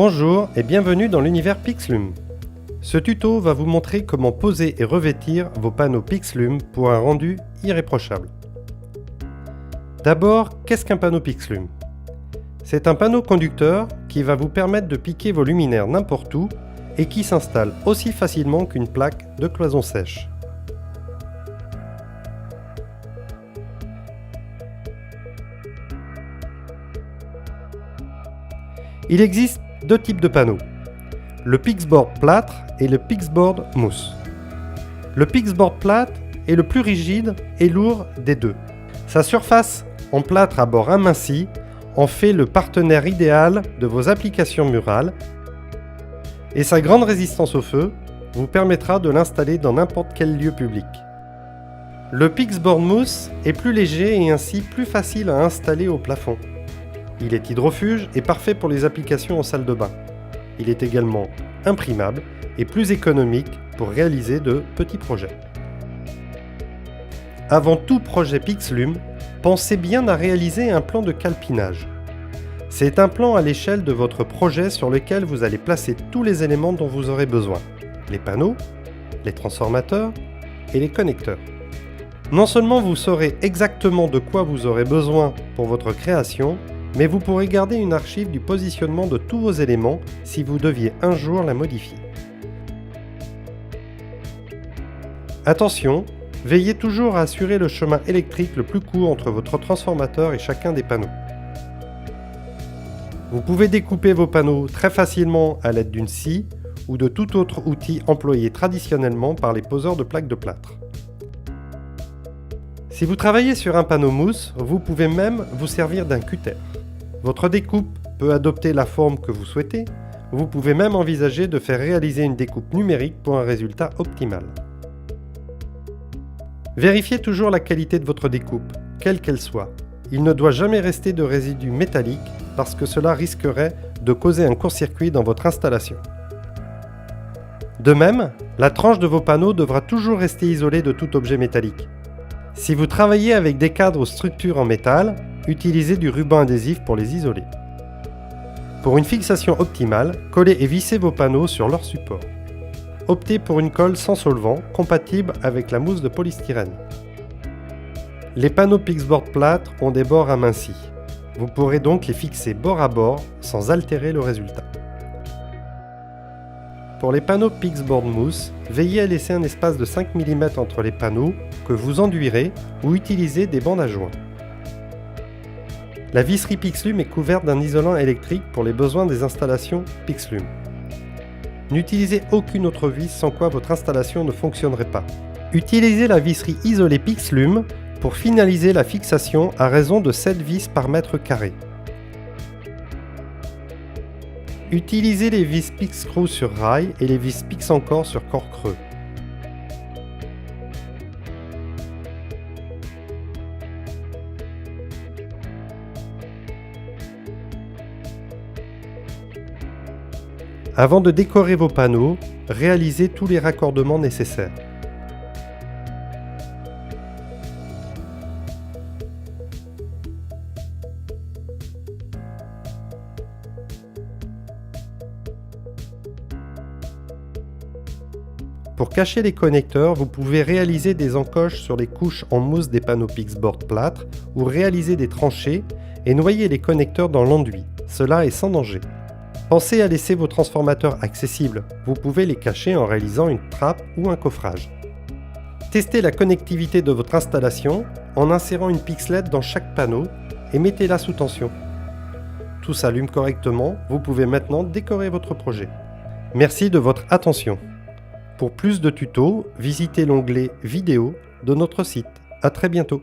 Bonjour et bienvenue dans l'univers Pixlum. Ce tuto va vous montrer comment poser et revêtir vos panneaux Pixlum pour un rendu irréprochable. D'abord, qu'est-ce qu'un panneau Pixlum? C'est un panneau conducteur qui va vous permettre de piquer vos luminaires n'importe où et qui s'installe aussi facilement qu'une plaque de cloison sèche. Il existe deux types de panneaux, le Pixboard plâtre et le Pixboard mousse. Le Pixboard plâtre est le plus rigide et lourd des deux. Sa surface en plâtre à bord aminci en fait le partenaire idéal de vos applications murales et sa grande résistance au feu vous permettra de l'installer dans n'importe quel lieu public. Le Pixboard mousse est plus léger et ainsi plus facile à installer au plafond. Il est hydrofuge et parfait pour les applications en salle de bain. Il est également imprimable et plus économique pour réaliser de petits projets. Avant tout projet Pixlum, pensez bien à réaliser un plan de calpinage. C'est un plan à l'échelle de votre projet sur lequel vous allez placer tous les éléments dont vous aurez besoin. Les panneaux, les transformateurs et les connecteurs. Non seulement vous saurez exactement de quoi vous aurez besoin pour votre création, mais vous pourrez garder une archive du positionnement de tous vos éléments si vous deviez un jour la modifier. Attention, veillez toujours à assurer le chemin électrique le plus court entre votre transformateur et chacun des panneaux. Vous pouvez découper vos panneaux très facilement à l'aide d'une scie ou de tout autre outil employé traditionnellement par les poseurs de plaques de plâtre. Si vous travaillez sur un panneau mousse, vous pouvez même vous servir d'un cutter. Votre découpe peut adopter la forme que vous souhaitez. Vous pouvez même envisager de faire réaliser une découpe numérique pour un résultat optimal. Vérifiez toujours la qualité de votre découpe, quelle qu'elle soit. Il ne doit jamais rester de résidus métalliques parce que cela risquerait de causer un court-circuit dans votre installation. De même, la tranche de vos panneaux devra toujours rester isolée de tout objet métallique. Si vous travaillez avec des cadres ou structures en métal, utilisez du ruban adhésif pour les isoler. Pour une fixation optimale, collez et vissez vos panneaux sur leur support. Optez pour une colle sans solvant, compatible avec la mousse de polystyrène. Les panneaux Pixboard plâtre ont des bords amincis. Vous pourrez donc les fixer bord à bord sans altérer le résultat. Pour les panneaux Pixboard mousse, veillez à laisser un espace de 5 mm entre les panneaux que vous enduirez ou utilisez des bandes à joints. La visserie Pixlum est couverte d'un isolant électrique pour les besoins des installations Pixlum. N'utilisez aucune autre vis sans quoi votre installation ne fonctionnerait pas. Utilisez la visserie isolée Pixlum pour finaliser la fixation à raison de 7 vis par mètre carré. Utilisez les vis Pixscrew sur rail et les vis Pixencore sur corps creux. Avant de décorer vos panneaux, réalisez tous les raccordements nécessaires. Pour cacher les connecteurs, vous pouvez réaliser des encoches sur les couches en mousse des panneaux Pixboard plâtre ou réaliser des tranchées et noyer les connecteurs dans l'enduit. Cela est sans danger. Pensez à laisser vos transformateurs accessibles. Vous pouvez les cacher en réalisant une trappe ou un coffrage. Testez la connectivité de votre installation en insérant une pixelette dans chaque panneau et mettez-la sous tension. Tout s'allume correctement, vous pouvez maintenant décorer votre projet. Merci de votre attention. Pour plus de tutos, visitez l'onglet Vidéo de notre site. À très bientôt.